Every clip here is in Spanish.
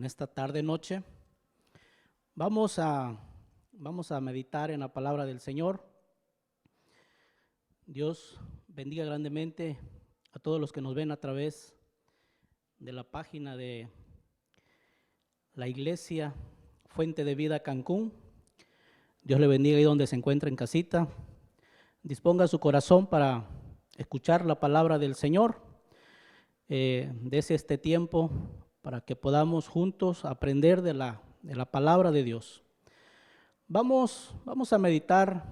esta tarde noche. Vamos a meditar en la palabra del Señor. Dios bendiga grandemente a todos los que nos ven a través de la página de la Iglesia Fuente de Vida Cancún. Dios le bendiga ahí donde se encuentra en casita. Disponga su corazón para escuchar la palabra del Señor. Dese este tiempo para que podamos juntos aprender de la palabra de Dios. Vamos a meditar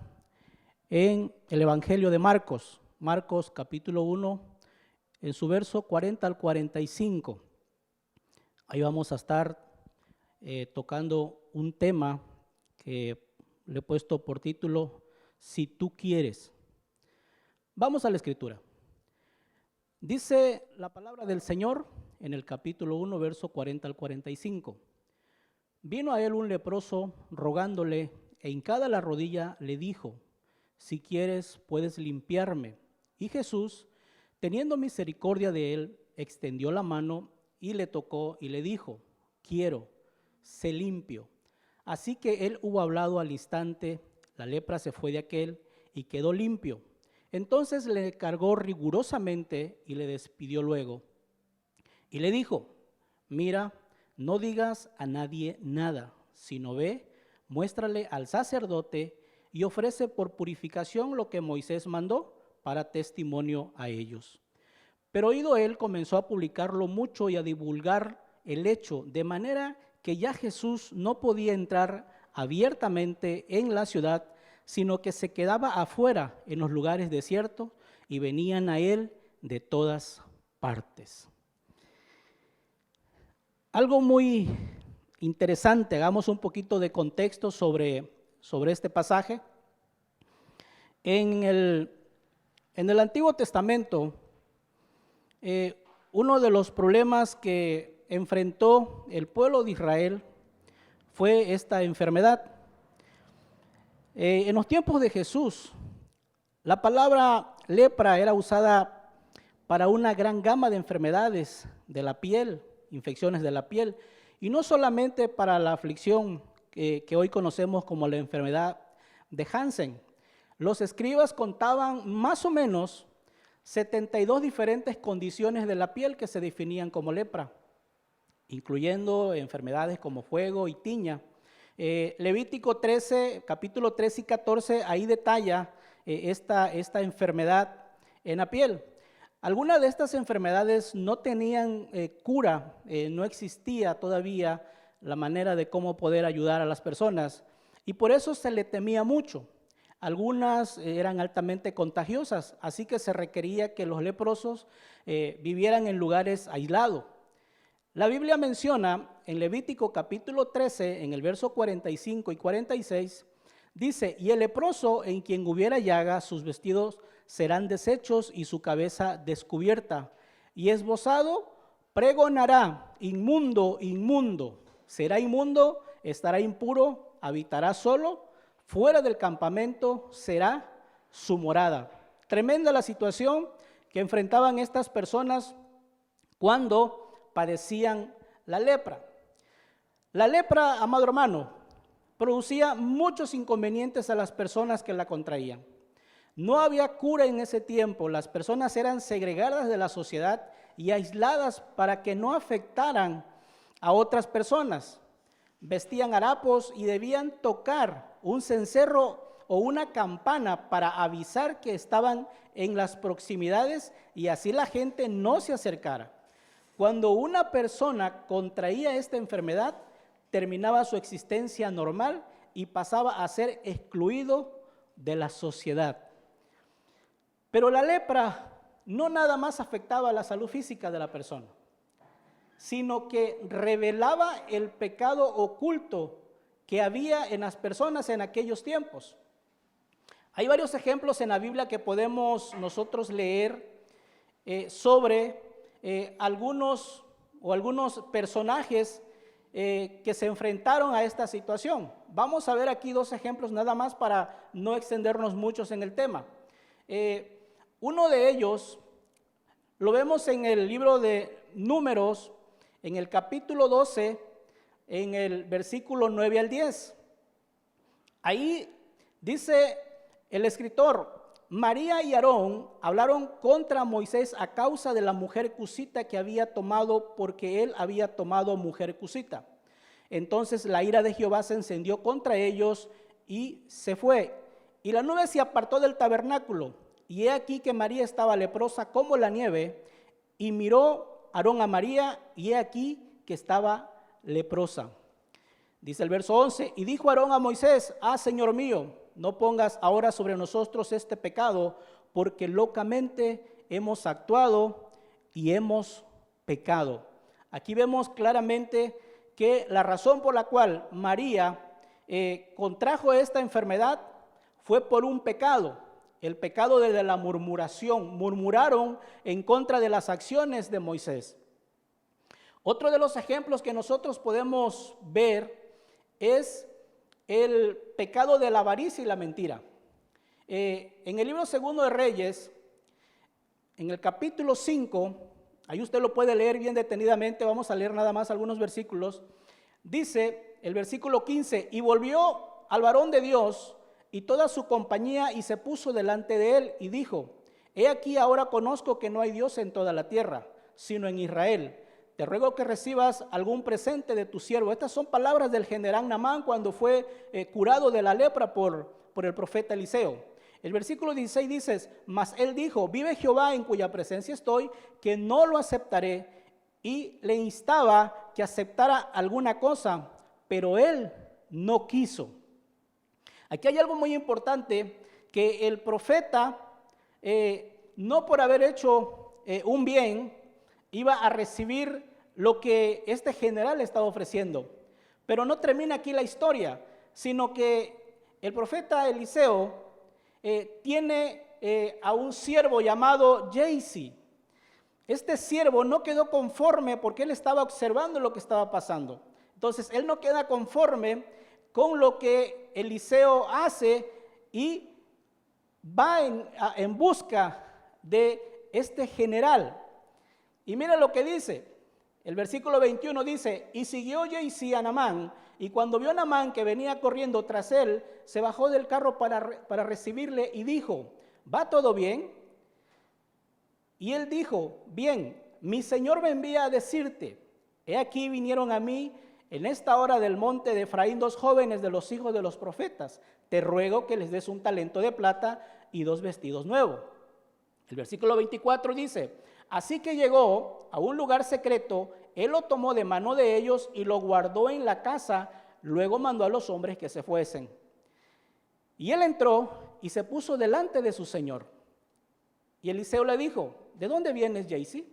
en el Evangelio de Marcos, Marcos capítulo 1, en su verso 40 al 45. Ahí vamos a estar tocando un tema que le he puesto por título, Si tú quieres. Vamos a la Escritura. Dice la palabra del Señor en el capítulo 1, verso 40 al 45. Vino a él un leproso rogándole, e hincada la rodilla le dijo: si quieres, puedes limpiarme. Y Jesús, teniendo misericordia de él, extendió la mano y le tocó y le dijo: quiero, sé limpio. Así que él hubo hablado al instante, la lepra se fue de aquél y quedó limpio. Entonces le cargó rigurosamente y le despidió luego. Y le dijo: mira, no digas a nadie nada, sino ve, muéstrale al sacerdote y ofrece por purificación lo que Moisés mandó para testimonio a ellos. Pero oído él, comenzó a publicarlo mucho y a divulgar el hecho, de manera que ya Jesús no podía entrar abiertamente en la ciudad, sino que se quedaba afuera en los lugares desiertos y venían a él de todas partes. Algo muy interesante, hagamos un poquito de contexto sobre este pasaje. En el Antiguo Testamento, uno de los problemas que enfrentó el pueblo de Israel fue esta enfermedad. En los tiempos de Jesús, la palabra lepra era usada para una gran gama de enfermedades de la piel, infecciones de la piel, y no solamente para la aflicción que hoy conocemos como la enfermedad de Hansen. Los escribas contaban más o menos 72 diferentes condiciones de la piel que se definían como lepra, incluyendo enfermedades como fuego y tiña. Levítico 13, capítulo 13 y 14, ahí detalla esta enfermedad en la piel. Algunas de estas enfermedades no tenían cura, no existía todavía la manera de cómo poder ayudar a las personas y por eso se le temía mucho. Algunas eran altamente contagiosas, así que se requería que los leprosos vivieran en lugares aislados. La Biblia menciona en Levítico capítulo 13, en el verso 45 y 46, dice: y el leproso en quien hubiera llaga, sus vestidos serán deshechos y su cabeza descubierta, y esbozado pregonará: inmundo, inmundo, será inmundo, estará impuro, habitará solo, fuera del campamento será su morada. Tremenda la situación que enfrentaban estas personas cuando padecían la lepra. La lepra, amado hermano, producía muchos inconvenientes a las personas que la contraían. No había cura en ese tiempo, las personas eran segregadas de la sociedad y aisladas para que no afectaran a otras personas. Vestían harapos y debían tocar un cencerro o una campana para avisar que estaban en las proximidades y así la gente no se acercara. Cuando una persona contraía esta enfermedad, terminaba su existencia normal y pasaba a ser excluido de la sociedad. Pero la lepra no nada más afectaba a la salud física de la persona, sino que revelaba el pecado oculto que había en las personas en aquellos tiempos. Hay varios ejemplos en la Biblia que podemos nosotros leer sobre algunos personajes que se enfrentaron a esta situación. Vamos a ver aquí dos ejemplos nada más para no extendernos muchos en el tema. Uno de ellos lo vemos en el libro de Números, en el capítulo 12, en el versículo 9 al 10. Ahí dice el escritor: María y Aarón hablaron contra Moisés a causa de la mujer cusita que había tomado, porque él había tomado mujer cusita. Entonces la ira de Jehová se encendió contra ellos y se fue. Y la nube se apartó del tabernáculo. Y he aquí que María estaba leprosa como la nieve. Y miró Aarón a María, y he aquí que estaba leprosa. Dice el verso 11: y dijo Aarón a Moisés: Señor mío, no pongas ahora sobre nosotros este pecado, porque locamente hemos actuado y hemos pecado. Aquí vemos claramente que la razón por la cual María contrajo esta enfermedad fue por un pecado, el pecado de la murmuración. Murmuraron en contra de las acciones de Moisés. Otro de los ejemplos que nosotros podemos ver es el pecado de la avaricia y la mentira. En el libro segundo de Reyes, en el capítulo 5, ahí usted lo puede leer bien detenidamente, vamos a leer nada más algunos versículos. Dice el versículo 15: y volvió al varón de Dios y toda su compañía y se puso delante de él y dijo: he aquí ahora conozco que no hay Dios en toda la tierra, sino en Israel. Te ruego que recibas algún presente de tu siervo. Estas son palabras del general Naamán cuando fue curado de la lepra por el profeta Eliseo. El versículo 16 dice: mas él dijo: vive Jehová en cuya presencia estoy, que no lo aceptaré. Y le instaba que aceptara alguna cosa, pero él no quiso. Aquí hay algo muy importante, que el profeta, no por haber hecho un bien, iba a recibir lo que este general estaba ofreciendo. Pero no termina aquí la historia, sino que el profeta Eliseo tiene a un siervo llamado Gehazi. Este siervo no quedó conforme porque él estaba observando lo que estaba pasando. Entonces él no queda conforme con lo que Eliseo hace y va en busca de este general. Y mira lo que dice, el versículo 21 dice: y siguió Gehazi a Naamán, y cuando vio a Naamán que venía corriendo tras él, se bajó del carro para recibirle y dijo: ¿va todo bien? Y él dijo: bien, mi señor me envía a decirte: he aquí vinieron a mí en esta hora del monte de Efraín 2 jóvenes de los hijos de los profetas. Te ruego que les des un talento de plata y 2 vestidos nuevos. El versículo 24 dice: así que llegó a un lugar secreto, él lo tomó de mano de ellos y lo guardó en la casa, luego mandó a los hombres que se fuesen. Y él entró y se puso delante de su señor. Y Eliseo le dijo: ¿de dónde vienes, Gehazi?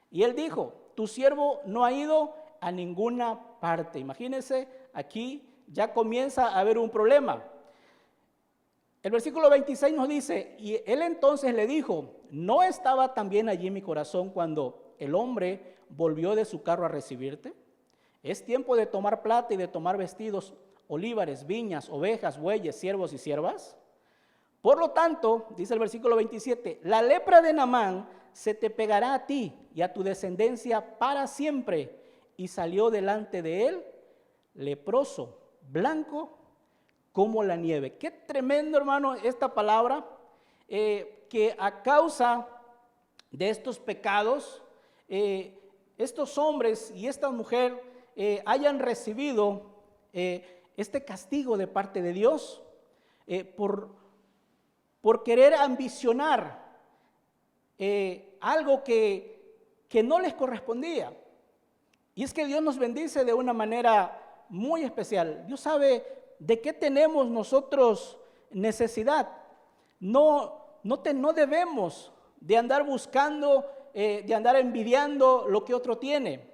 Y él dijo: tu siervo no ha ido a ninguna parte. Imagínense, aquí ya comienza a haber un problema. El versículo 26 nos dice: y él entonces le dijo: ¿no estaba también allí mi corazón cuando el hombre volvió de su carro a recibirte? Es tiempo de tomar plata y de tomar vestidos, olivares, viñas, ovejas, bueyes, siervos y siervas. Por lo tanto, dice el versículo 27, la lepra de Naamán se te pegará a ti y a tu descendencia para siempre. Y salió delante de él leproso, blanco como la nieve. Qué tremendo, hermano, esta palabra, que a causa de estos pecados, estos hombres y esta mujer hayan recibido este castigo de parte de Dios por querer ambicionar algo que no les correspondía. Y es que Dios nos bendice de una manera muy especial. Dios sabe de qué tenemos nosotros necesidad. No debemos de andar buscando, de andar envidiando lo que otro tiene.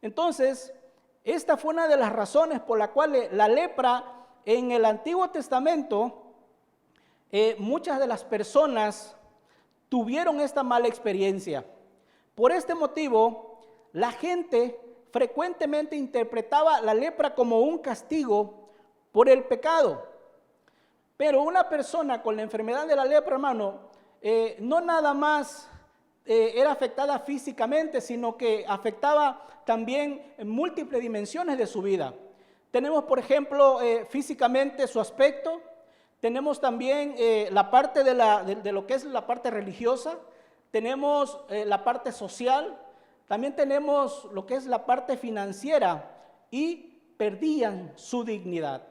Entonces, esta fue una de las razones por la cual la lepra en el Antiguo Testamento, muchas de las personas tuvieron esta mala experiencia. Por este motivo, la gente frecuentemente interpretaba la lepra como un castigo por el pecado. Pero una persona con la enfermedad de la lepra, hermano, no nada más era afectada físicamente, sino que afectaba también en múltiples dimensiones de su vida. Tenemos, por ejemplo, físicamente su aspecto. Tenemos también la parte de lo que es la parte religiosa. Tenemos la parte social. También tenemos lo que es la parte financiera y perdían su dignidad.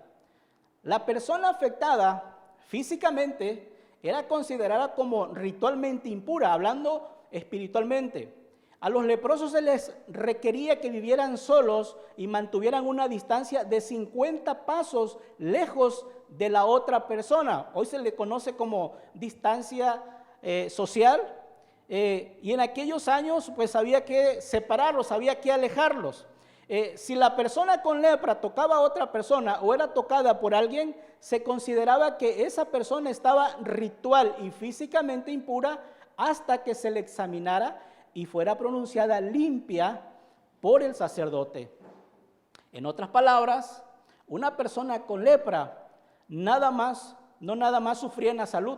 La persona afectada físicamente era considerada como ritualmente impura, hablando espiritualmente. A los leprosos se les requería que vivieran solos y mantuvieran una distancia de 50 pasos lejos de la otra persona. Hoy se le conoce como distancia social. Y en aquellos años pues había que separarlos, había que alejarlos. Si la persona con lepra tocaba a otra persona o era tocada por alguien, se consideraba que esa persona estaba ritual y físicamente impura hasta que se le examinara y fuera pronunciada limpia por el sacerdote. En otras palabras, una persona con lepra no nada más sufría en la salud,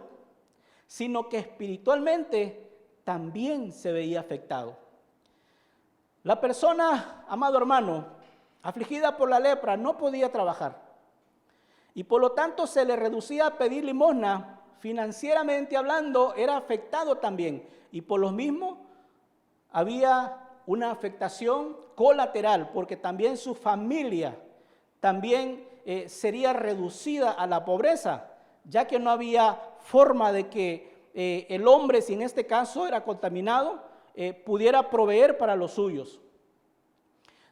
sino que espiritualmente también se veía afectado. La persona, amado hermano, afligida por la lepra, no podía trabajar y por lo tanto se le reducía a pedir limosna. Financieramente hablando, era afectado también y por lo mismo había una afectación colateral, porque también su familia también sería reducida a la pobreza, ya que no había forma de que el hombre, si en este caso era contaminado, pudiera proveer para los suyos.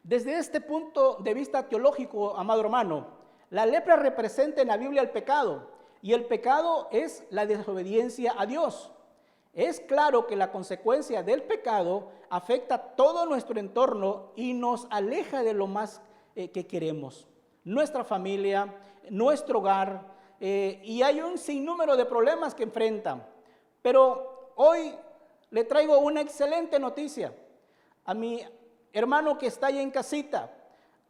Desde este punto de vista teológico, amado hermano, la lepra representa en la Biblia el pecado, y el pecado es la desobediencia a Dios. Es claro que la consecuencia del pecado afecta todo nuestro entorno y nos aleja de lo más que queremos. Nuestra familia, nuestro hogar, y hay un sinnúmero de problemas que enfrentan. Pero hoy le traigo una excelente noticia a mi hermano que está ahí en casita.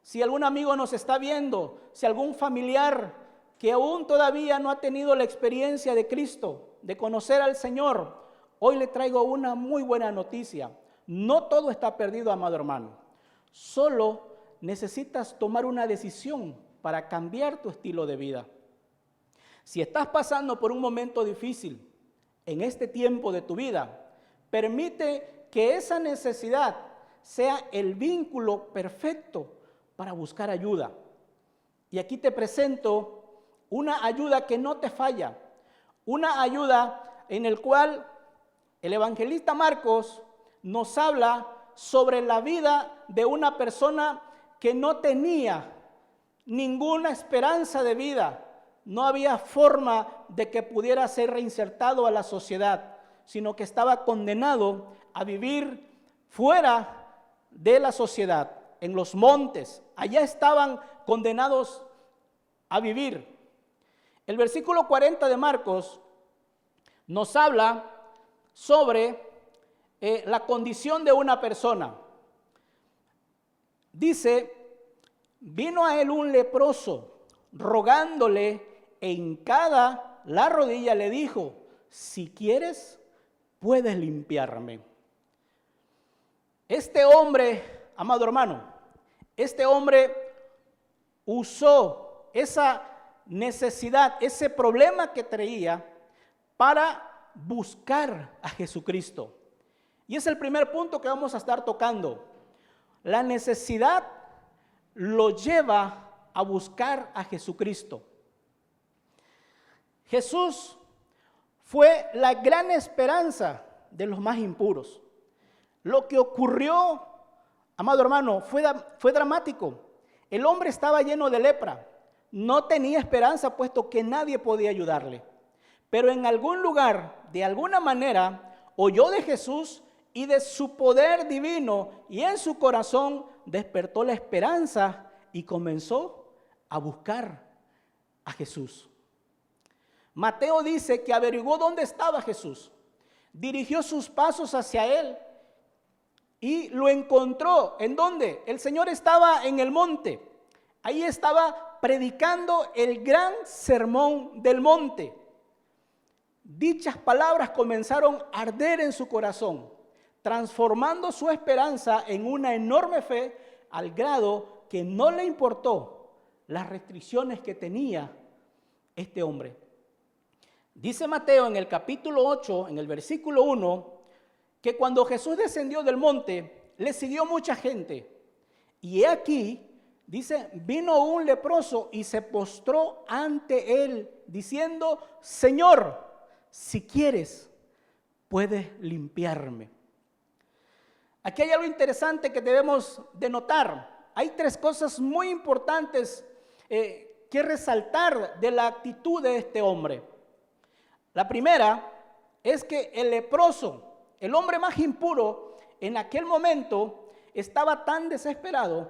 Si algún amigo nos está viendo, si algún familiar que aún todavía no ha tenido la experiencia de Cristo, de conocer al Señor, hoy le traigo una muy buena noticia. No todo está perdido, amado hermano. Solo necesitas tomar una decisión para cambiar tu estilo de vida. Si estás pasando por un momento difícil en este tiempo de tu vida, permite que esa necesidad sea el vínculo perfecto para buscar ayuda. Y aquí te presento una ayuda que no te falla, una ayuda en el cual el evangelista Marcos nos habla sobre la vida de una persona que no tenía ninguna esperanza de vida. No había forma de que pudiera ser reinsertado a la sociedad, sino que estaba condenado a vivir fuera de la sociedad, en los montes. Allá estaban condenados a vivir. El versículo 40 de Marcos nos habla sobre la condición de una persona. Dice, vino a él un leproso, rogándole e hincada la rodilla le dijo, si quieres, puedes limpiarme. Este hombre, amado hermano, este hombre usó esa necesidad, ese problema que traía para buscar a Jesucristo. Y es el primer punto que vamos a estar tocando. La necesidad lo lleva a buscar a Jesucristo. Jesús fue la gran esperanza de los más impuros. Lo que ocurrió, amado hermano, fue dramático. El hombre estaba lleno de lepra. No tenía esperanza, puesto que nadie podía ayudarle. Pero en algún lugar, de alguna manera, oyó de Jesús y de su poder divino, y en su corazón despertó la esperanza y comenzó a buscar a Jesús. Mateo dice que averiguó dónde estaba Jesús, dirigió sus pasos hacia él y lo encontró. ¿En dónde? El Señor estaba en el monte. Ahí estaba predicando el gran sermón del monte. Dichas palabras comenzaron a arder en su corazón. transformando su esperanza en una enorme fe al grado que no le importó las restricciones que tenía este hombre. Dice Mateo en el capítulo 8, en el versículo 1, que cuando Jesús descendió del monte, le siguió mucha gente. Y he aquí, dice, vino un leproso y se postró ante él, diciendo, Señor, si quieres, puedes limpiarme. Aquí hay algo interesante que debemos de notar. Hay tres cosas muy importantes que resaltar de la actitud de este hombre. La primera es que el leproso, el hombre más impuro, en aquel momento estaba tan desesperado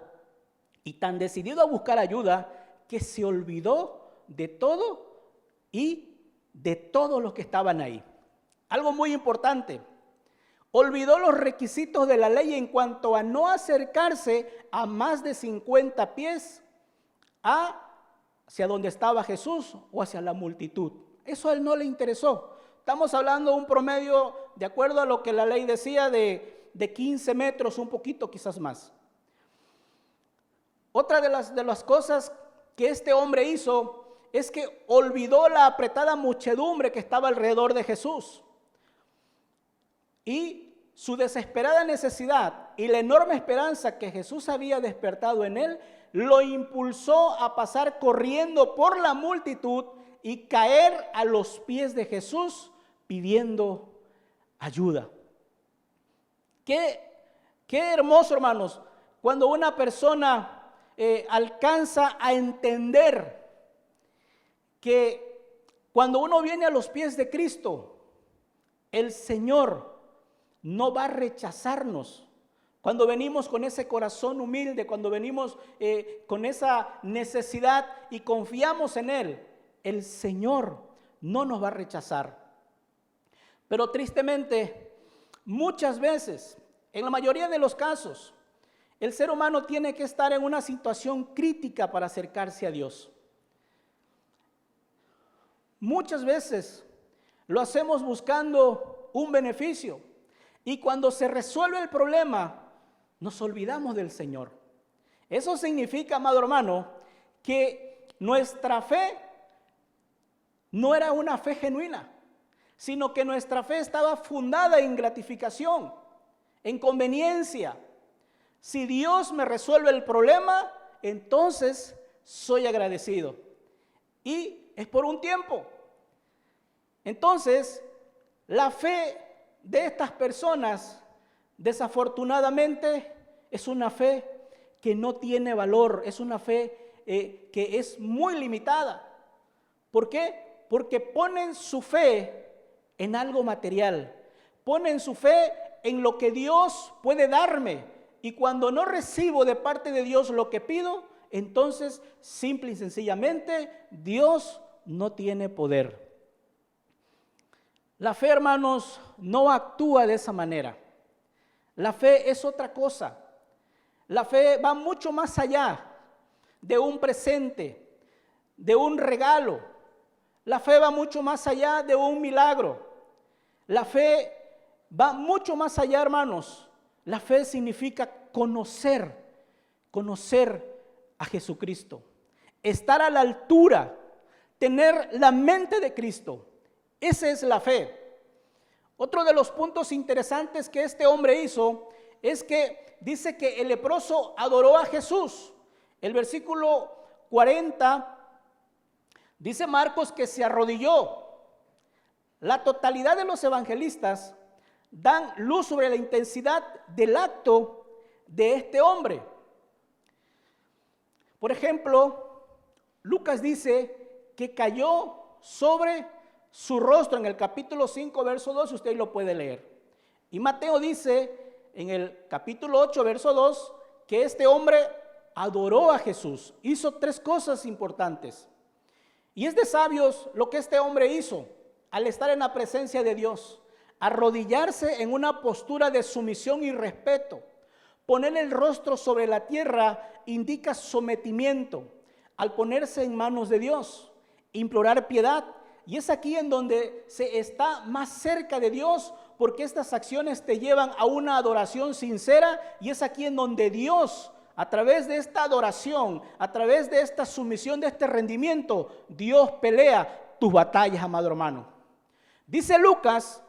y tan decidido a buscar ayuda que se olvidó de todo y de todos los que estaban ahí. Algo muy importante, olvidó los requisitos de la ley en cuanto a no acercarse a más de 50 pies hacia donde estaba Jesús o hacia la multitud. Eso a él no le interesó. Estamos hablando de un promedio, de acuerdo a lo que la ley decía, de 15 metros, un poquito quizás más. Otra de las cosas que este hombre hizo es que olvidó la apretada muchedumbre que estaba alrededor de Jesús. Y su desesperada necesidad y la enorme esperanza que Jesús había despertado en él, lo impulsó a pasar corriendo por la multitud y caer a los pies de Jesús pidiendo ayuda. Qué hermoso, hermanos, cuando una persona alcanza a entender que cuando uno viene a los pies de Cristo, el Señor no va a rechazarnos. Cuando venimos con ese corazón humilde, cuando venimos con esa necesidad y confiamos en Él, el Señor no nos va a rechazar. Pero tristemente, muchas veces, en la mayoría de los casos, el ser humano tiene que estar en una situación crítica para acercarse a Dios. Muchas veces lo hacemos buscando un beneficio y cuando se resuelve el problema, nos olvidamos del Señor. Eso significa, amado hermano, que nuestra fe no era una fe genuina, sino que nuestra fe estaba fundada en gratificación, en conveniencia. Si Dios me resuelve el problema, entonces soy agradecido. Y es por un tiempo. Entonces, la fe de estas personas, desafortunadamente, es una fe que no tiene valor, es una fe que es muy limitada. ¿Por qué? Porque ponen su fe en algo material, ponen su fe en lo que Dios puede darme. Y cuando no recibo de parte de Dios lo que pido, entonces simple y sencillamente Dios no tiene poder. La fe, hermanos, no actúa de esa manera. La fe es otra cosa. La fe va mucho más allá de un presente, de un regalo. La fe va mucho más allá de un milagro. La fe va mucho más allá, hermanos. La fe significa conocer a Jesucristo, estar a la altura, tener la mente de Cristo. Esa es la fe. Otro de los puntos interesantes que este hombre hizo es que dice que el leproso adoró a Jesús. El versículo 40 dice Marcos que se arrodilló. La totalidad de los evangelistas dan luz sobre la intensidad del acto de este hombre. Por ejemplo, Lucas dice que cayó sobre su rostro en el capítulo 5, verso 2, usted lo puede leer. Y Mateo dice en el capítulo 8, verso 2, que este hombre adoró a Jesús. Hizo tres cosas importantes. Y es de sabios lo que este hombre hizo al estar en la presencia de Dios. Arrodillarse en una postura de sumisión y respeto. Poner el rostro sobre la tierra indica sometimiento. Al ponerse en manos de Dios, implorar piedad. Y es aquí en donde se está más cerca de Dios, porque estas acciones te llevan a una adoración sincera, y es aquí en donde Dios, a través de esta adoración, a través de esta sumisión, de este rendimiento, Dios pelea tus batallas, amado hermano. Dice Lucas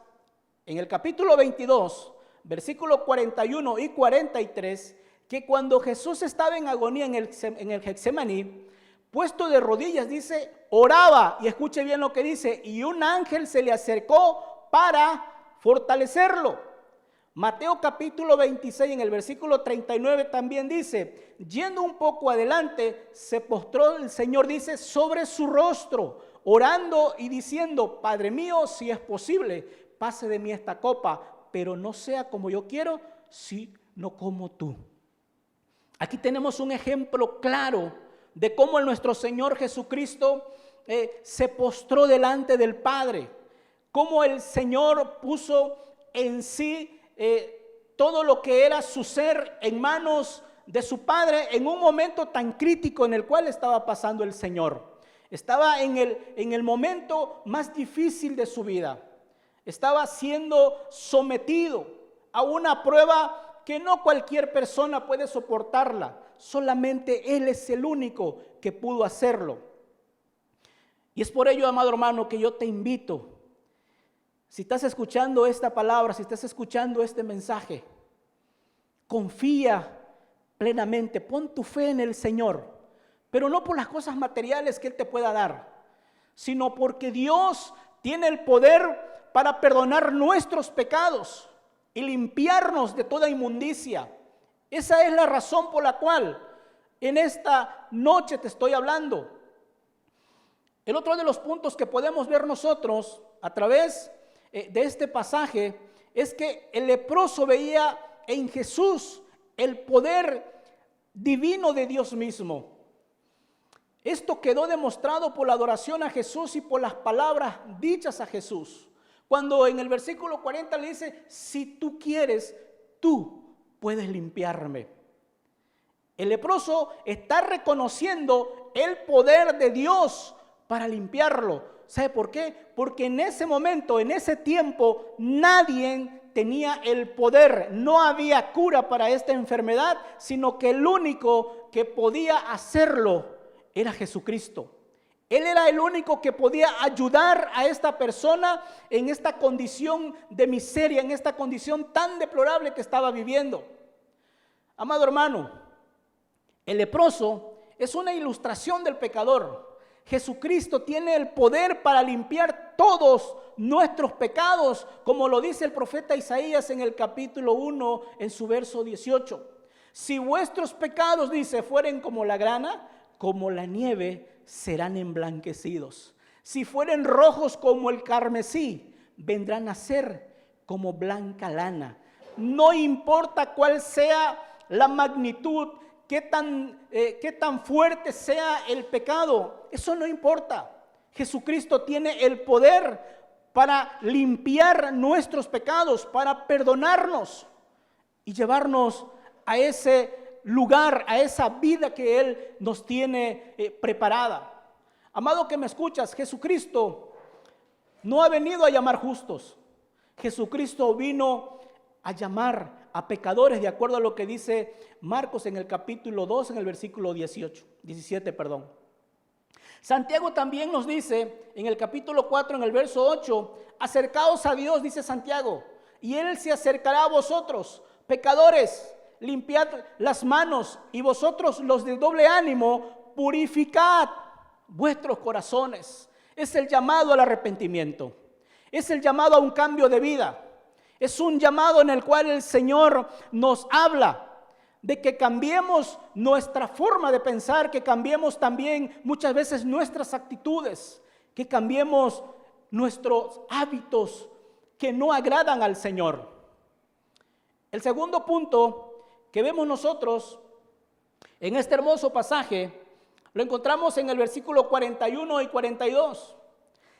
en el capítulo 22, versículos 41 y 43, que cuando Jesús estaba en agonía en el Getsemaní, puesto de rodillas, dice, oraba, y escuche bien lo que dice, y un ángel se le acercó para fortalecerlo. Mateo capítulo 26 en el versículo 39 también dice, yendo un poco adelante, se postró el Señor, dice, sobre su rostro, orando y diciendo, Padre mío, si es posible, pase de mí esta copa, pero no sea como yo quiero, sino como tú. Aquí tenemos un ejemplo claro de cómo nuestro Señor Jesucristo se postró delante del Padre, cómo el Señor puso en sí todo lo que era su ser en manos de su Padre en un momento tan crítico en el cual estaba pasando el Señor. Estaba en el momento más difícil de su vida. Estaba siendo sometido a una prueba que no cualquier persona puede soportarla. Solamente Él es el único que pudo hacerlo. Y es por ello, amado hermano, que yo te invito, si estás escuchando esta palabra, si estás escuchando este mensaje, confía plenamente, pon tu fe en el Señor, pero no por las cosas materiales que Él te pueda dar, sino porque Dios tiene el poder para perdonar nuestros pecados y limpiarnos de toda inmundicia. Esa es la razón por la cual en esta noche te estoy hablando. El otro de los puntos que podemos ver nosotros a través de este pasaje es que el leproso veía en Jesús el poder divino de Dios mismo. Esto quedó demostrado por la adoración a Jesús y por las palabras dichas a Jesús. Cuando en el versículo 40 le dice, si tú quieres, tú puedes limpiarme. El leproso está reconociendo el poder de Dios para limpiarlo. ¿Sabe por qué? Porque en ese momento, en ese tiempo, nadie tenía el poder. No había cura para esta enfermedad, sino que el único que podía hacerlo era Jesucristo. Él era el único que podía ayudar a esta persona en esta condición de miseria, en esta condición tan deplorable que estaba viviendo. Amado hermano, el leproso es una ilustración del pecador. Jesucristo tiene el poder para limpiar todos nuestros pecados, como lo dice el profeta Isaías en el capítulo 1, en su verso 18. Si vuestros pecados, dice, fueren como la grana, como la nieve, serán emblanquecidos. Si fueren rojos como el carmesí, vendrán a ser como blanca lana. No importa cuál sea la magnitud, qué tan fuerte sea el pecado, eso no importa. Jesucristo tiene el poder para limpiar nuestros pecados, para perdonarnos y llevarnos a ese lugar, a esa vida que Él nos tiene preparada. Amado que me escuchas, Jesucristo no ha venido a llamar justos. Jesucristo vino a llamar a pecadores, de acuerdo a lo que dice Marcos en el capítulo 2, en el versículo 17. Santiago también nos dice en el capítulo 4, en el verso 8, acercaos a Dios, dice Santiago, y Él se acercará a vosotros, pecadores, limpiad las manos, y vosotros los de doble ánimo, purificad vuestros corazones. Es el llamado al arrepentimiento, es el llamado a un cambio de vida. Es un llamado en el cual el Señor nos habla de que cambiemos nuestra forma de pensar, que cambiemos también muchas veces nuestras actitudes, que cambiemos nuestros hábitos que no agradan al Señor. El segundo punto que vemos nosotros en este hermoso pasaje lo encontramos en el versículo 41 y 42.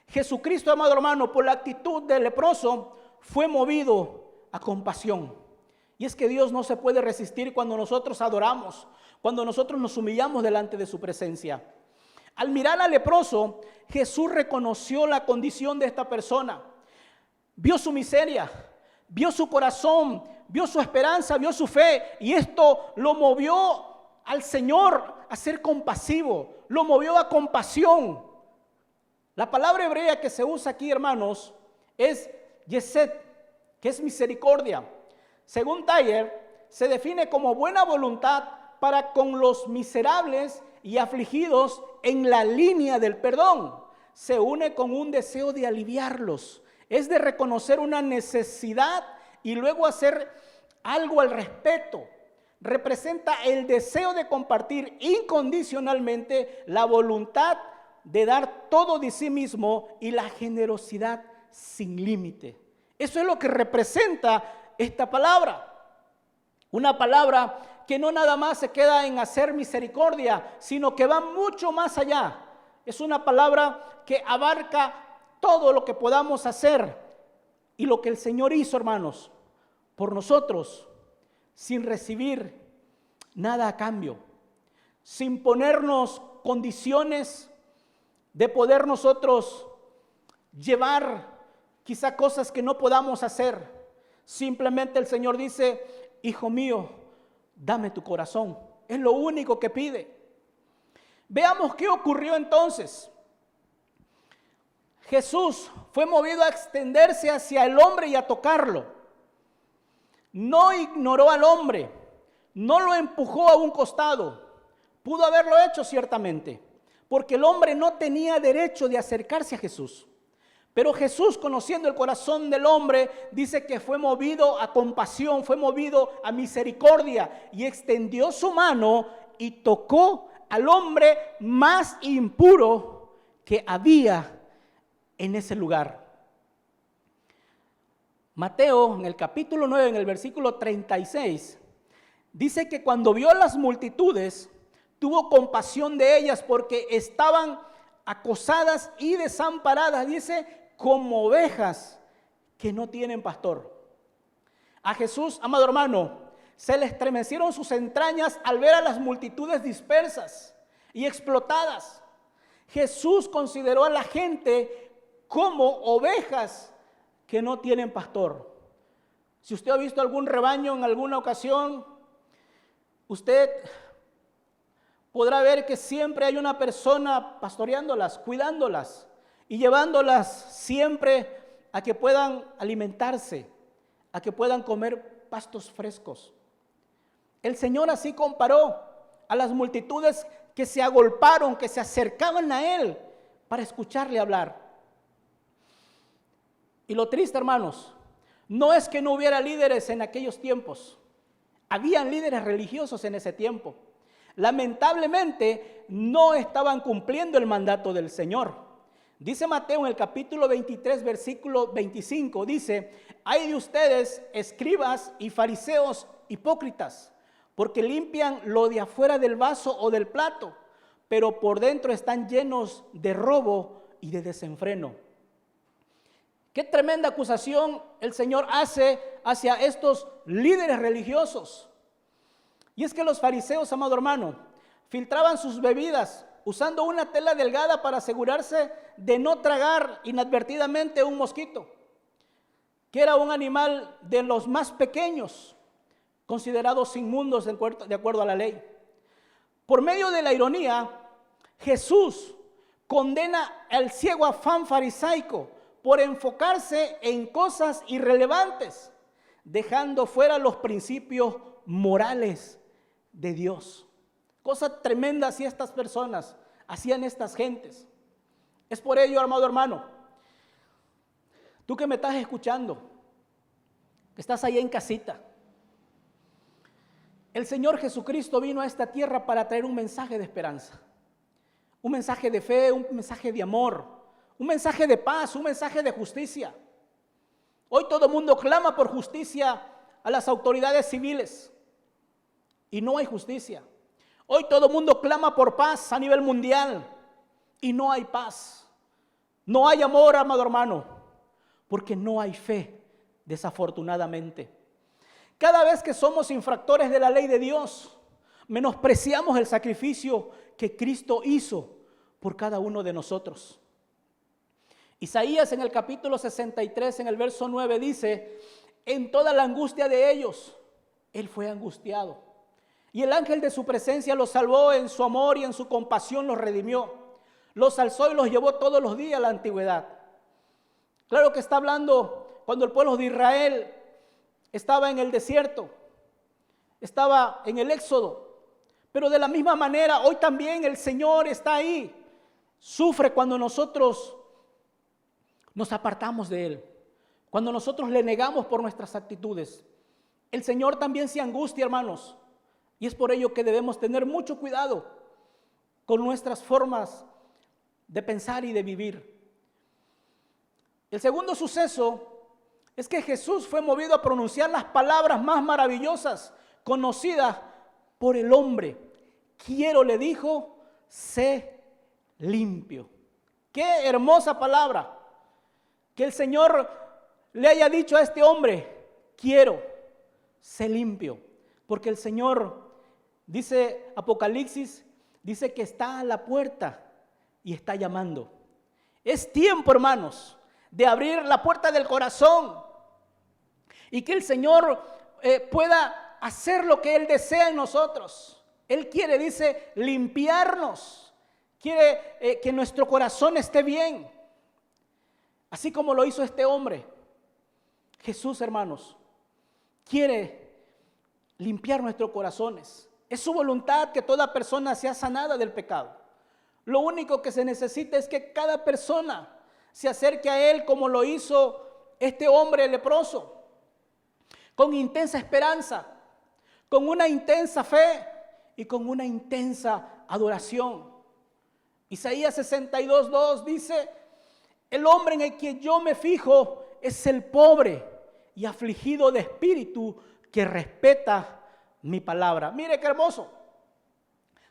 Jesucristo, amado hermano, por la actitud del leproso, fue movido a compasión. Y es que Dios no se puede resistir cuando nosotros adoramos, cuando nosotros nos humillamos delante de su presencia. Al mirar al leproso, Jesús reconoció la condición de esta persona, vio su miseria, vio su corazón, vio su esperanza, vio su fe, y esto lo movió al Señor a ser compasivo, lo movió a compasión. La palabra hebrea que se usa aquí, hermanos, es yesed, que es misericordia. Según Thayer, se define como buena voluntad para con los miserables y afligidos en la línea del perdón. Se une con un deseo de aliviarlos, es de reconocer una necesidad y luego hacer algo al respecto. Representa el deseo de compartir incondicionalmente la voluntad de dar todo de sí mismo y la generosidad sin límite. Eso es lo que representa esta palabra. Una palabra que no nada más se queda en hacer misericordia, sino que va mucho más allá. Es una palabra que abarca todo lo que podamos hacer y lo que el Señor hizo, hermanos, por nosotros, sin recibir nada a cambio, sin ponernos condiciones de poder nosotros llevar quizá cosas que no podamos hacer. Simplemente el Señor dice: hijo mío, dame tu corazón. Es lo único que pide. Veamos qué ocurrió entonces. Jesús fue movido a extenderse hacia el hombre y a tocarlo. No ignoró al hombre, no lo empujó a un costado. Pudo haberlo hecho ciertamente, porque el hombre no tenía derecho de acercarse a Jesús. Pero Jesús, conociendo el corazón del hombre, dice que fue movido a compasión, fue movido a misericordia y extendió su mano y tocó al hombre más impuro que había en ese lugar. Mateo, en el capítulo 9, en el versículo 36, dice que cuando vio a las multitudes, tuvo compasión de ellas porque estaban acosadas y desamparadas, dice, como ovejas que no tienen pastor. A Jesús, amado hermano, se le estremecieron sus entrañas al ver a las multitudes dispersas y explotadas. Jesús consideró a la gente como ovejas que no tienen pastor. Si usted ha visto algún rebaño en alguna ocasión, usted podrá ver que siempre hay una persona pastoreándolas, cuidándolas y llevándolas siempre a que puedan alimentarse, a que puedan comer pastos frescos. El Señor así comparó a las multitudes que se agolparon, que se acercaban a Él para escucharle hablar. Y lo triste, hermanos, no es que no hubiera líderes en aquellos tiempos. Habían líderes religiosos en ese tiempo. Lamentablemente no estaban cumpliendo el mandato del Señor. Dice Mateo en el capítulo 23, versículo 25, dice: hay de ustedes, escribas y fariseos hipócritas, porque limpian lo de afuera del vaso o del plato, pero por dentro están llenos de robo y de desenfreno. Qué tremenda acusación el Señor hace hacia estos líderes religiosos. Y es que los fariseos, amado hermano, filtraban sus bebidas usando una tela delgada para asegurarse de no tragar inadvertidamente un mosquito, que era un animal de los más pequeños, considerados inmundos de acuerdo a la ley. Por medio de la ironía, Jesús condena al ciego afán farisaico por enfocarse en cosas irrelevantes, dejando fuera los principios morales de Dios. Cosa tremenda si estas personas hacían estas gentes. Es por ello, amado hermano, tú que me estás escuchando, que estás ahí en casita, el Señor Jesucristo vino a esta tierra para traer un mensaje de esperanza, un mensaje de fe, un mensaje de amor, un mensaje de paz, un mensaje de justicia. Hoy todo el mundo clama por justicia a las autoridades civiles y no hay justicia. Hoy todo el mundo clama por paz a nivel mundial y no hay paz. No hay amor, amado hermano, porque no hay fe, desafortunadamente. Cada vez que somos infractores de la ley de Dios, menospreciamos el sacrificio que Cristo hizo por cada uno de nosotros. Isaías en el capítulo 63, en el verso 9 dice: en toda la angustia de ellos, Él fue angustiado. Y el ángel de su presencia los salvó en su amor y en su compasión los redimió. Los alzó y los llevó todos los días a la antigüedad. Claro que está hablando cuando el pueblo de Israel estaba en el desierto, estaba en el éxodo. Pero de la misma manera, hoy también el Señor está ahí. Sufre cuando nosotros nos apartamos de Él, cuando nosotros le negamos por nuestras actitudes. El Señor también se angustia, hermanos. Y es por ello que debemos tener mucho cuidado con nuestras formas de pensar y de vivir. El segundo suceso es que Jesús fue movido a pronunciar las palabras más maravillosas conocidas por el hombre. Quiero, le dijo, sé limpio. Qué hermosa palabra. Que el Señor le haya dicho a este hombre, quiero, sé limpio. Porque el Señor, dice Apocalipsis, dice que está a la puerta y está llamando. Es tiempo, hermanos, de abrir la puerta del corazón y que el Señor pueda hacer lo que Él desea en nosotros. Él quiere, dice, limpiarnos. Quiere que nuestro corazón esté bien. Así como lo hizo este hombre. Jesús, hermanos, quiere limpiar nuestros corazones. Es su voluntad que toda persona sea sanada del pecado. Lo único que se necesita es que cada persona se acerque a Él como lo hizo este hombre leproso. Con intensa esperanza, con una intensa fe y con una intensa adoración. Isaías 62:2 dice, el hombre en el que yo me fijo es el pobre y afligido de espíritu que respeta mi palabra. Mire qué hermoso.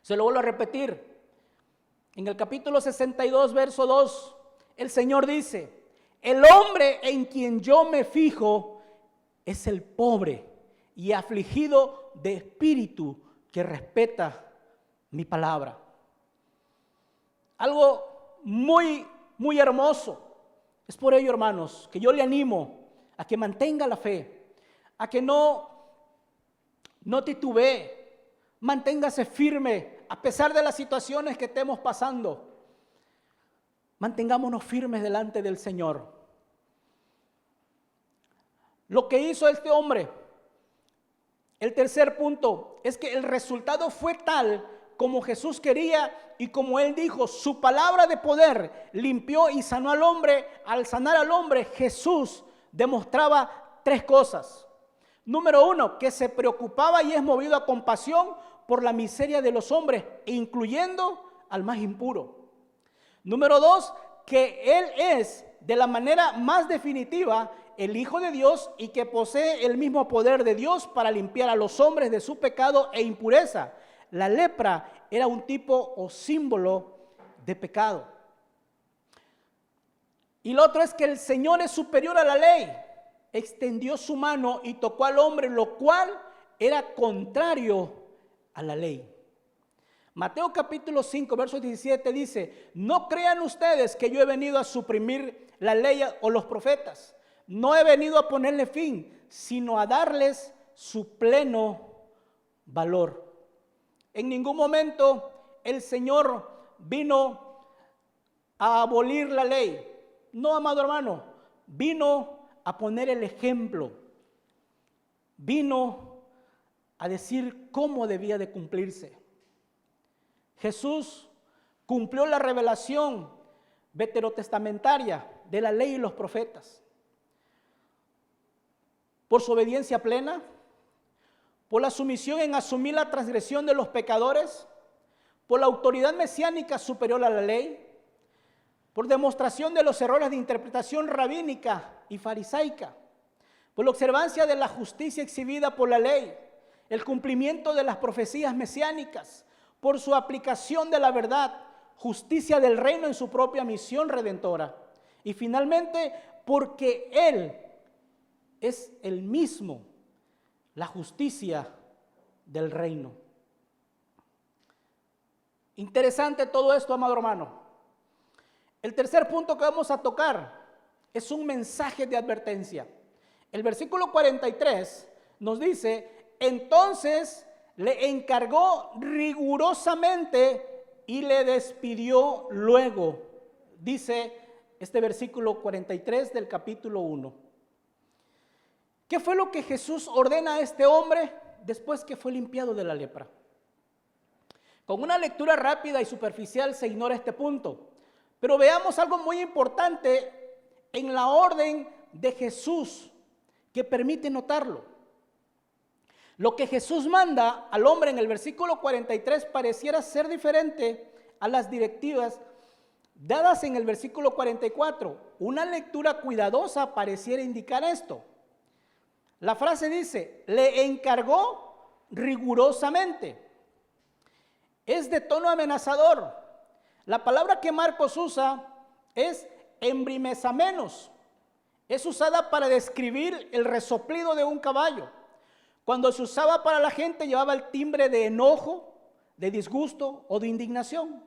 Se lo vuelvo a repetir. En el capítulo 62, verso 2, el Señor dice, el hombre en quien yo me fijo es el pobre y afligido de espíritu que respeta mi palabra. Algo muy, muy hermoso. Es por ello, hermanos, que yo le animo a que mantenga la fe, a que no titubee, manténgase firme a pesar de las situaciones que estemos pasando. Mantengámonos firmes delante del Señor. Lo que hizo este hombre, el tercer punto, es que el resultado fue tal como Jesús quería y como Él dijo. Su palabra de poder limpió y sanó al hombre. Al sanar al hombre, Jesús demostraba tres cosas. Número uno, que se preocupaba y es movido a compasión por la miseria de los hombres, incluyendo al más impuro. Número dos, que Él es de la manera más definitiva el Hijo de Dios y que posee el mismo poder de Dios para limpiar a los hombres de su pecado e impureza. La lepra era un tipo o símbolo de pecado. Y lo otro es que el Señor es superior a la ley. Extendió su mano y tocó al hombre, lo cual era contrario a la ley. Mateo capítulo 5, verso 17 dice, no crean ustedes que yo he venido a suprimir la ley o los profetas. No he venido a ponerle fin, sino a darles su pleno valor. En ningún momento el Señor vino a abolir la ley. No, amado hermano, vino a poner el ejemplo. Vino a decir cómo debía de cumplirse. Jesús cumplió la revelación veterotestamentaria de la ley y los profetas. Por su obediencia plena, por la sumisión en asumir la transgresión de los pecadores, por la autoridad mesiánica superior a la ley, por demostración de los errores de interpretación rabínica y farisaica, por la observancia de la justicia exhibida por la ley, el cumplimiento de las profecías mesiánicas, por su aplicación de la verdad, justicia del reino en su propia misión redentora, y finalmente porque Él es el mismo, la justicia del reino. Interesante todo esto, amado hermano. El tercer punto que vamos a tocar es un mensaje de advertencia. El versículo 43 nos dice, entonces le encargó rigurosamente y le despidió luego. Dice este versículo 43 del capítulo 1. ¿Qué fue lo que Jesús ordena a este hombre después que fue limpiado de la lepra? Con una lectura rápida y superficial se ignora este punto, pero veamos algo muy importante en la orden de Jesús que permite notarlo. Lo que Jesús manda al hombre en el versículo 43 pareciera ser diferente a las directivas dadas en el versículo 44. Una lectura cuidadosa pareciera indicar esto. La frase dice, le encargó rigurosamente. Es de tono amenazador. La palabra que Marcos usa es embrimesamenos. Es usada para describir el resoplido de un caballo. Cuando se usaba para la gente llevaba el timbre de enojo, de disgusto o de indignación.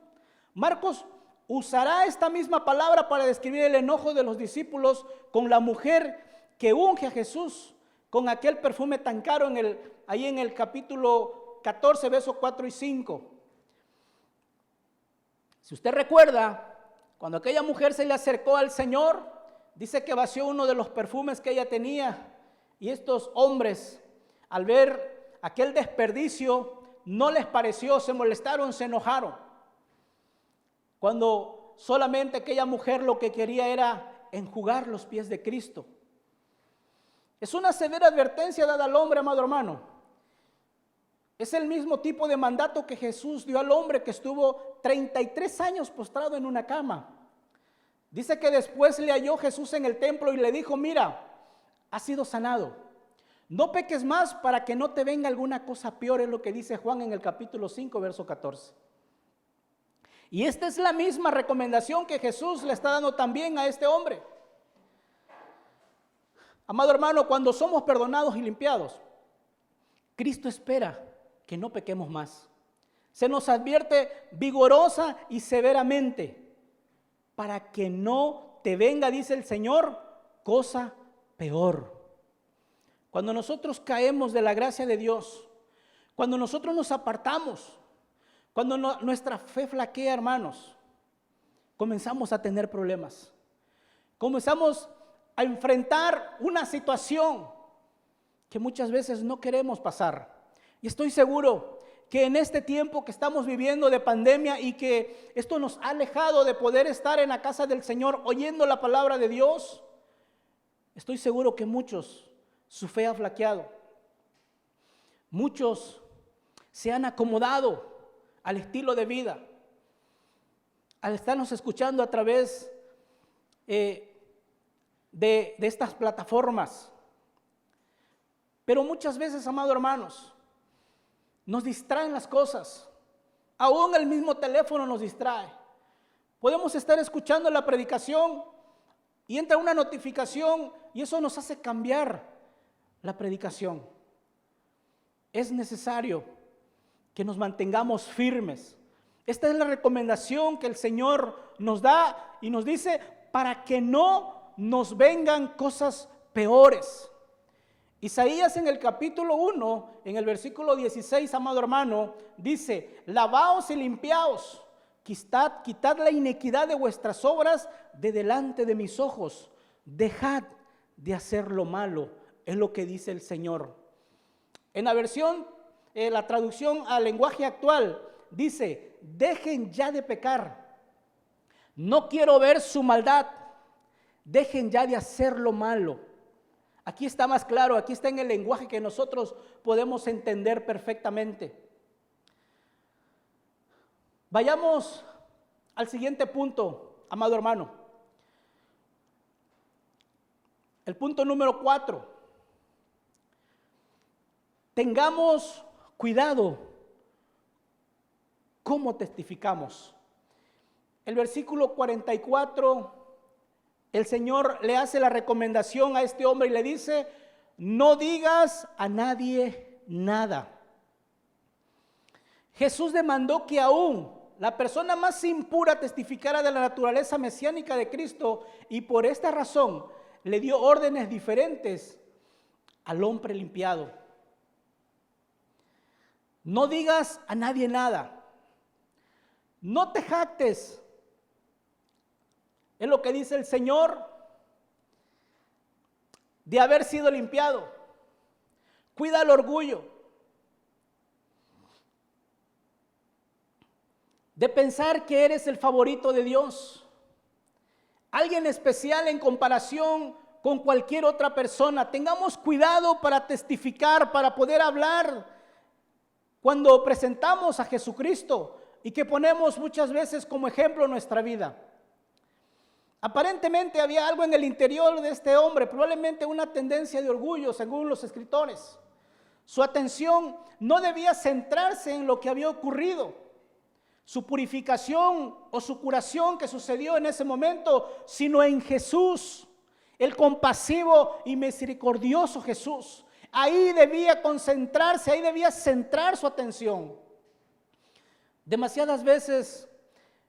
Marcos usará esta misma palabra para describir el enojo de los discípulos con la mujer que unge a Jesús con aquel perfume tan caro ahí en el capítulo 14, versos 4 y 5. Si usted recuerda, cuando aquella mujer se le acercó al Señor, dice que vació uno de los perfumes que ella tenía, y estos hombres, al ver aquel desperdicio, no les pareció, se molestaron, se enojaron. Cuando solamente aquella mujer lo que quería era enjugar los pies de Cristo. Es una severa advertencia dada al hombre, amado hermano. Es el mismo tipo de mandato que Jesús dio al hombre que estuvo 33 años postrado en una cama. Dice que después le halló Jesús en el templo y le dijo, mira, has sido sanado. No peques más para que no te venga alguna cosa peor, es lo que dice Juan en el capítulo 5, verso 14. Y esta es la misma recomendación que Jesús le está dando también a este hombre. Amado hermano, cuando somos perdonados y limpiados, Cristo espera que no pequemos más. Se nos advierte vigorosa y severamente para que no te venga, dice el Señor, cosa peor. Cuando nosotros caemos de la gracia de Dios, cuando nosotros nos apartamos, cuando nuestra fe flaquea, hermanos, comenzamos a tener problemas. Comenzamos a enfrentar una situación que muchas veces no queremos pasar. Y estoy seguro que en este tiempo que estamos viviendo de pandemia y que esto nos ha alejado de poder estar en la casa del Señor oyendo la palabra de Dios, estoy seguro que muchos, su fe ha flaqueado. Muchos se han acomodado al estilo de vida, al estarnos escuchando a través de estas plataformas. Pero muchas veces, amados hermanos, nos distraen las cosas. Aún el mismo teléfono nos distrae. Podemos estar escuchando la predicación y entra una notificación y eso nos hace cambiar la predicación. Es necesario que nos mantengamos firmes. Esta es la recomendación que el Señor nos da y nos dice para que no nos vengan cosas peores. Isaías en el capítulo 1, en el versículo 16, amado hermano, dice, lavaos y limpiaos, quitad la iniquidad de vuestras obras de delante de mis ojos, dejad de hacer lo malo, es lo que dice el Señor. En la versión, la traducción al lenguaje actual, dice, dejen ya de pecar, no quiero ver su maldad, dejen ya de hacer lo malo. Aquí está más claro, aquí está en el lenguaje que nosotros podemos entender perfectamente. Vayamos al siguiente punto, amado hermano. El punto número 4. Tengamos cuidado cómo testificamos. El versículo 44, el Señor le hace la recomendación a este hombre y le dice, no digas a nadie nada. Jesús demandó que aún la persona más impura testificara de la naturaleza mesiánica de Cristo y por esta razón le dio órdenes diferentes al hombre limpiado. No digas a nadie nada. No te jactes. Es lo que dice el Señor de haber sido limpiado. Cuida el orgullo. De pensar que eres el favorito de Dios. Alguien especial en comparación con cualquier otra persona. Tengamos cuidado para testificar, para poder hablar cuando presentamos a Jesucristo y que ponemos muchas veces como ejemplo nuestra vida. Aparentemente había algo en el interior de este hombre, probablemente una tendencia de orgullo, según los escritores. Su atención no debía centrarse en lo que había ocurrido, su purificación o su curación que sucedió en ese momento, sino en Jesús, el compasivo y misericordioso Jesús. Ahí debía concentrarse, ahí debía centrar su atención. Demasiadas veces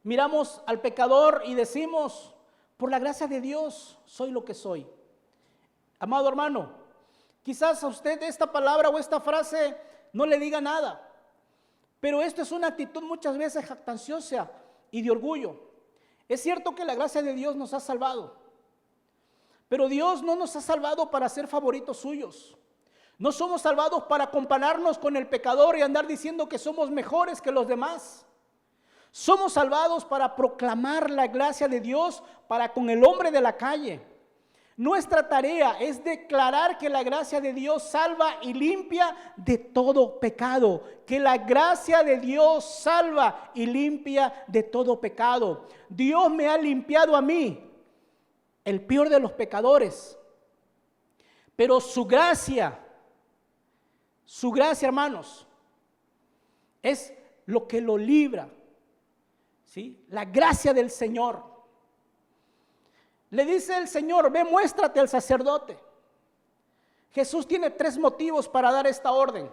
miramos al pecador y decimos, por la gracia de Dios soy lo que soy. Amado hermano, quizás a usted esta palabra o esta frase no le diga nada, pero esto es una actitud muchas veces jactanciosa y de orgullo. Es cierto que la gracia de Dios nos ha salvado, pero Dios no nos ha salvado para ser favoritos suyos. No somos salvados para compararnos con el pecador y andar diciendo que somos mejores que los demás. Somos salvados para proclamar la gracia de Dios para con el hombre de la calle. Nuestra tarea es declarar que la gracia de Dios salva y limpia de todo pecado. Que la gracia de Dios salva y limpia de todo pecado. Dios me ha limpiado a mí, el peor de los pecadores. Pero su gracia, hermanos, es lo que lo libra. ¿Sí? La gracia del Señor. Le dice el Señor, ve, muéstrate al sacerdote. Jesús tiene 3 motivos para dar esta orden.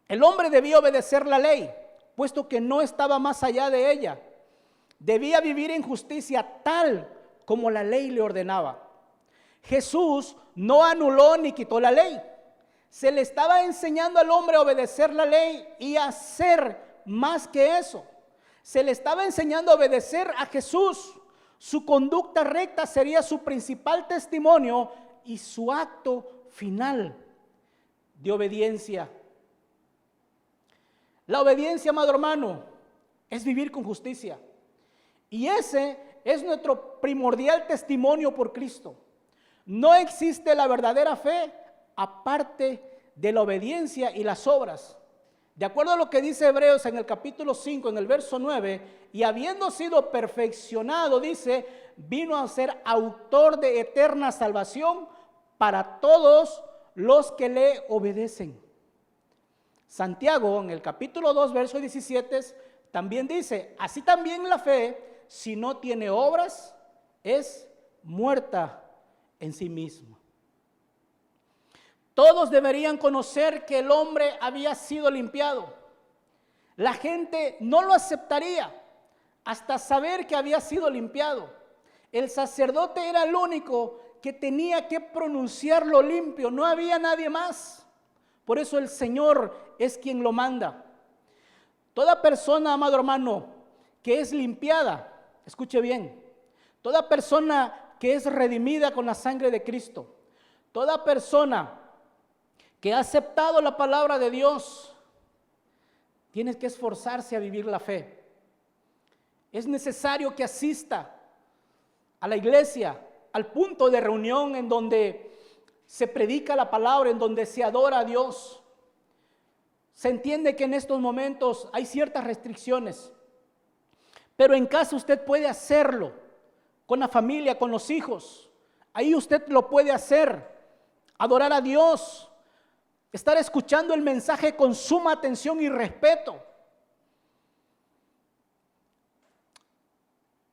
El hombre debía obedecer la ley, puesto que no estaba más allá de ella. Debía vivir en justicia tal como la ley le ordenaba. Jesús no anuló ni quitó la ley. Se le estaba enseñando al hombre a obedecer la ley y a hacer más que eso. Se le estaba enseñando a obedecer a Jesús. Su conducta recta sería su principal testimonio y su acto final de obediencia. La obediencia, amado hermano, es vivir con justicia. Y ese es nuestro primordial testimonio por Cristo. No existe la verdadera fe aparte de la obediencia y las obras. De acuerdo a lo que dice Hebreos en el capítulo 5, en el verso 9, y habiendo sido perfeccionado, dice, vino a ser autor de eterna salvación para todos los que le obedecen. Santiago, en el capítulo 2, verso 17, también dice, así también la fe, si no tiene obras, es muerta en sí misma. Todos deberían conocer que el hombre había sido limpiado. La gente no lo aceptaría hasta saber que había sido limpiado. El sacerdote era el único que tenía que pronunciarlo limpio, no había nadie más. Por eso el Señor es quien lo manda. Toda persona, amado hermano, que es limpiada, escuche bien, toda persona que es redimida con la sangre de Cristo, toda persona que ha aceptado la palabra de Dios, tiene que esforzarse a vivir la fe. Es necesario que asista a la iglesia, al punto de reunión en donde se predica la palabra, en donde se adora a Dios. Se entiende que en estos momentos hay ciertas restricciones, pero en casa usted puede hacerlo, con la familia, con los hijos. Ahí usted lo puede hacer, adorar a Dios, estar escuchando el mensaje con suma atención y respeto.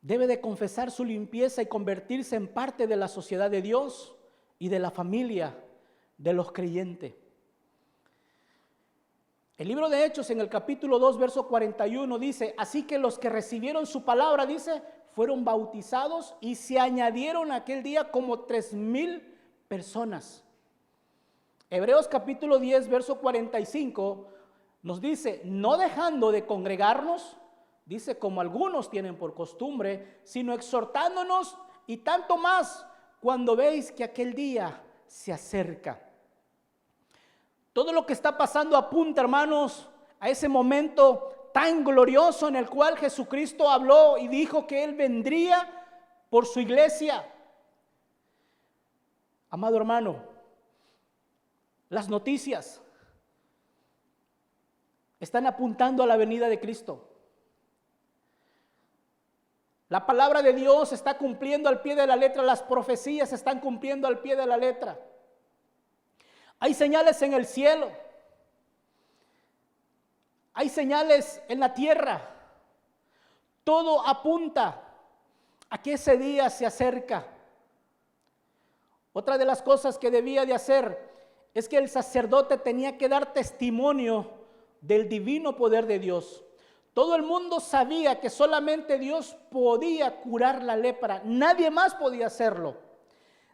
Debe de confesar su limpieza y convertirse en parte de la sociedad de Dios y de la familia de los creyentes. El libro de Hechos en el capítulo 2, verso 41 dice, así que los que recibieron su palabra, dice, fueron bautizados y se añadieron aquel día como 3,000 personas. Hebreos capítulo 10, verso 45 nos dice, no dejando de congregarnos, dice, como algunos tienen por costumbre, sino exhortándonos, y tanto más cuando veis que aquel día se acerca. Todo lo que está pasando apunta, hermanos, a ese momento tan glorioso en el cual Jesucristo habló y dijo que Él vendría por su iglesia. Amado hermano, las noticias están apuntando a la venida de Cristo. La palabra de Dios se está cumpliendo al pie de la letra, las profecías se están cumpliendo al pie de la letra. Hay señales en el cielo, hay señales en la tierra. Todo apunta a que ese día se acerca. Otra de las cosas que debía de hacer es que el sacerdote tenía que dar testimonio del divino poder de Dios. Todo el mundo sabía que solamente Dios podía curar la lepra, nadie más podía hacerlo.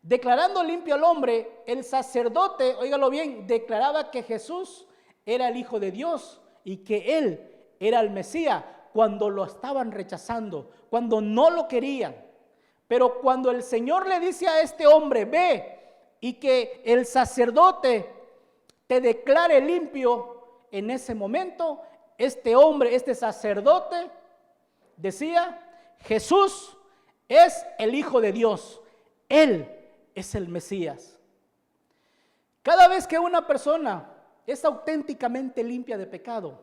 Declarando limpio al hombre, el sacerdote, óigalo bien, declaraba que Jesús era el Hijo de Dios y que Él era el Mesías cuando lo estaban rechazando, cuando no lo querían. Pero cuando el Señor le dice a este hombre, ve, y que el sacerdote te declare limpio, en ese momento, este hombre, este sacerdote, decía, Jesús es el Hijo de Dios, Él es el Mesías. Cada vez que una persona es auténticamente limpia de pecado,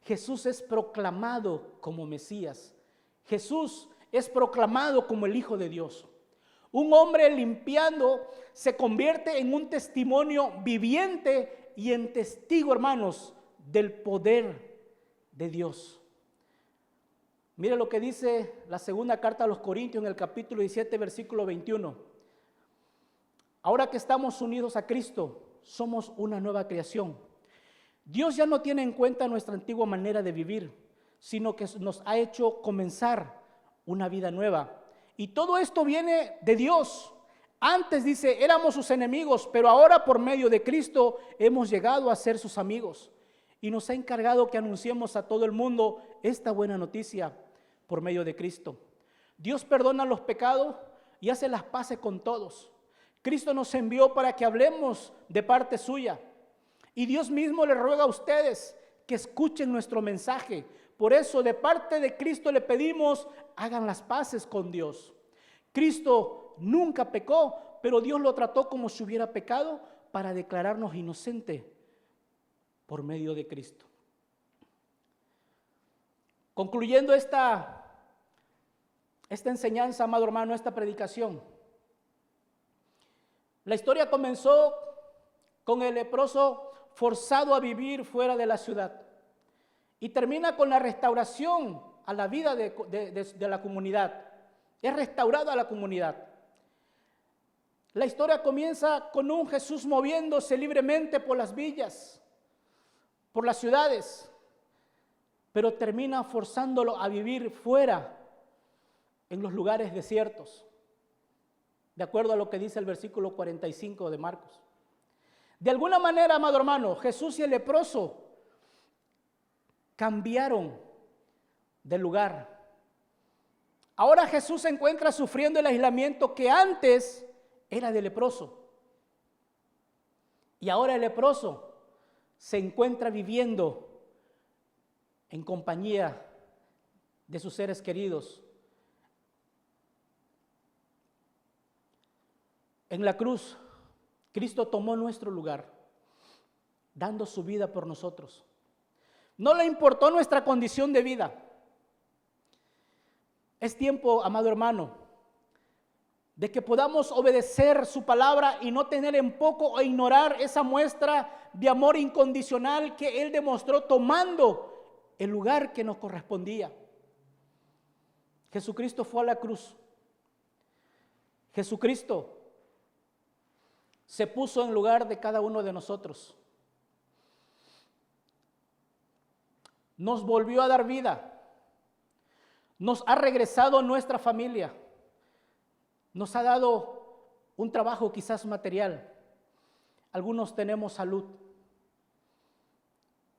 Jesús es proclamado como Mesías. Jesús es proclamado como el Hijo de Dios. Un hombre limpiando se convierte en un testimonio viviente y en testigo, hermanos, del poder de Dios. Mire lo que dice la segunda carta a los Corintios en el capítulo 17, versículo 21. Ahora que estamos unidos a Cristo, somos una nueva creación. Dios ya no tiene en cuenta nuestra antigua manera de vivir, sino que nos ha hecho comenzar una vida nueva. Y todo esto viene de Dios. Antes, dice, éramos sus enemigos, pero ahora por medio de Cristo hemos llegado a ser sus amigos. Y nos ha encargado que anunciemos a todo el mundo esta buena noticia por medio de Cristo. Dios perdona los pecados y hace las paces con todos. Cristo nos envió para que hablemos de parte suya. Y Dios mismo le ruega a ustedes que escuchen nuestro mensaje. Por eso, de parte de Cristo le pedimos, hagan las paces con Dios. Cristo nunca pecó, pero Dios lo trató como si hubiera pecado para declararnos inocentes por medio de Cristo. Concluyendo esta enseñanza, amado hermano, esta predicación, la historia comenzó con el leproso forzado a vivir fuera de la ciudad y termina con la restauración a la vida de la comunidad. Es restaurada a la comunidad. La historia comienza con un Jesús moviéndose libremente por las villas, por las ciudades, pero termina forzándolo a vivir fuera, en los lugares desiertos, de acuerdo a lo que dice el versículo 45 de Marcos. De alguna manera, amado hermano, Jesús y el leproso cambiaron de lugar. Ahora Jesús se encuentra sufriendo el aislamiento que antes era de leproso. Y ahora el leproso se encuentra viviendo en compañía de sus seres queridos. En la cruz, Cristo tomó nuestro lugar, dando su vida por nosotros. No le importó nuestra condición de vida. Es tiempo, amado hermano, de que podamos obedecer su palabra y no tener en poco o ignorar esa muestra de amor incondicional que Él demostró tomando el lugar que nos correspondía. Jesucristo fue a la cruz. Jesucristo se puso en lugar de cada uno de nosotros. Nos volvió a dar vida. Nos ha regresado a nuestra familia. Nos ha dado un trabajo quizás material, algunos tenemos salud,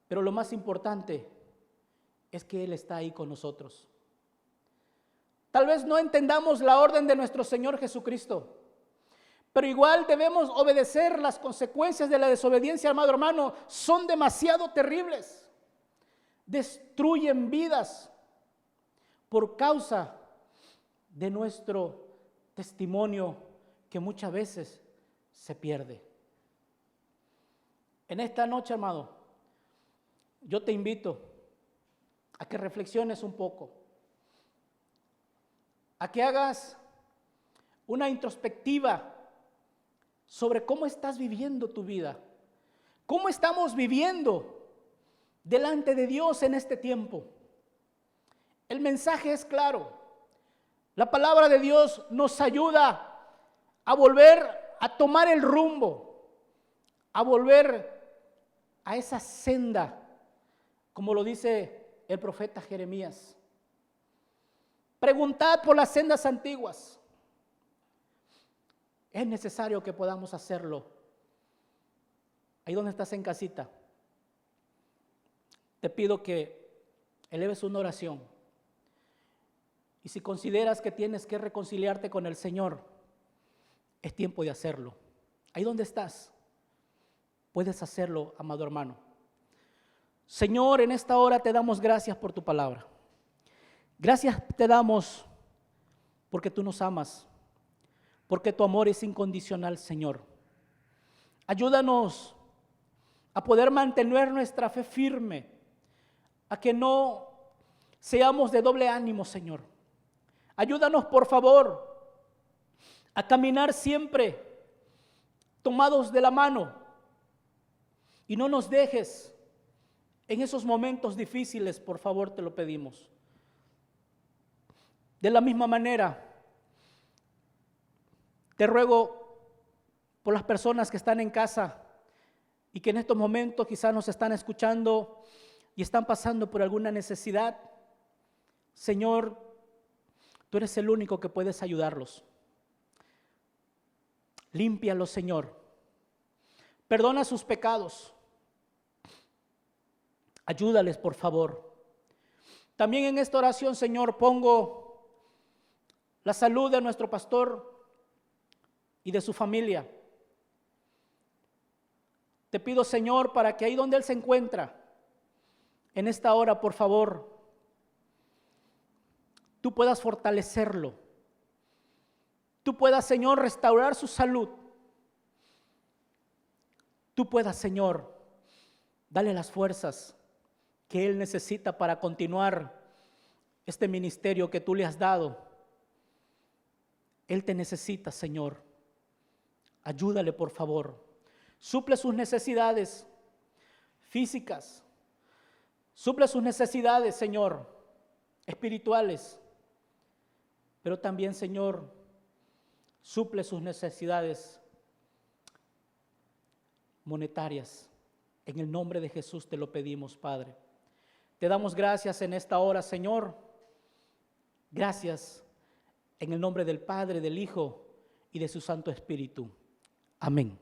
pero lo más importante es que Él está ahí con nosotros. Tal vez no entendamos la orden de nuestro Señor Jesucristo, pero igual debemos obedecer. Las consecuencias de la desobediencia, amado hermano, son demasiado terribles. Destruyen vidas por causa de nuestro testimonio que muchas veces se pierde. En esta noche, amado, yo te invito a que reflexiones un poco, a que hagas una introspectiva sobre cómo estás viviendo tu vida, cómo estamos viviendo delante de Dios en este tiempo. El mensaje es claro. La palabra de Dios nos ayuda a volver a tomar el rumbo, a volver a esa senda, como lo dice el profeta Jeremías. Preguntad por las sendas antiguas. Es necesario que podamos hacerlo. Ahí donde estás en casita, te pido que eleves una oración. Y si consideras que tienes que reconciliarte con el Señor, es tiempo de hacerlo. Ahí donde estás, puedes hacerlo, amado hermano. Señor, en esta hora te damos gracias por tu palabra. Gracias te damos porque tú nos amas, porque tu amor es incondicional, Señor. Ayúdanos a poder mantener nuestra fe firme, a que no seamos de doble ánimo, Señor. Ayúdanos, por favor, a caminar siempre tomados de la mano y no nos dejes en esos momentos difíciles, por favor, te lo pedimos. De la misma manera, te ruego por las personas que están en casa y que en estos momentos quizás nos están escuchando y están pasando por alguna necesidad. Señor, tú eres el único que puedes ayudarlos. Límpialos, Señor. Perdona sus pecados. Ayúdales, por favor. También en esta oración, Señor, pongo la salud de nuestro pastor y de su familia. Te pido, Señor, para que ahí donde él se encuentra, en esta hora, por favor, tú puedas fortalecerlo. Tú puedas, Señor, restaurar su salud. Tú puedas, Señor, darle las fuerzas que él necesita para continuar este ministerio que tú le has dado. Él te necesita, Señor. Ayúdale, por favor. Suple sus necesidades físicas. Suple sus necesidades, Señor, espirituales. Pero también, Señor, suple sus necesidades monetarias. En el nombre de Jesús te lo pedimos, Padre. Te damos gracias en esta hora, Señor. Gracias en el nombre del Padre, del Hijo y de su Santo Espíritu. Amén.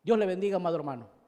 Dios le bendiga, amado hermano.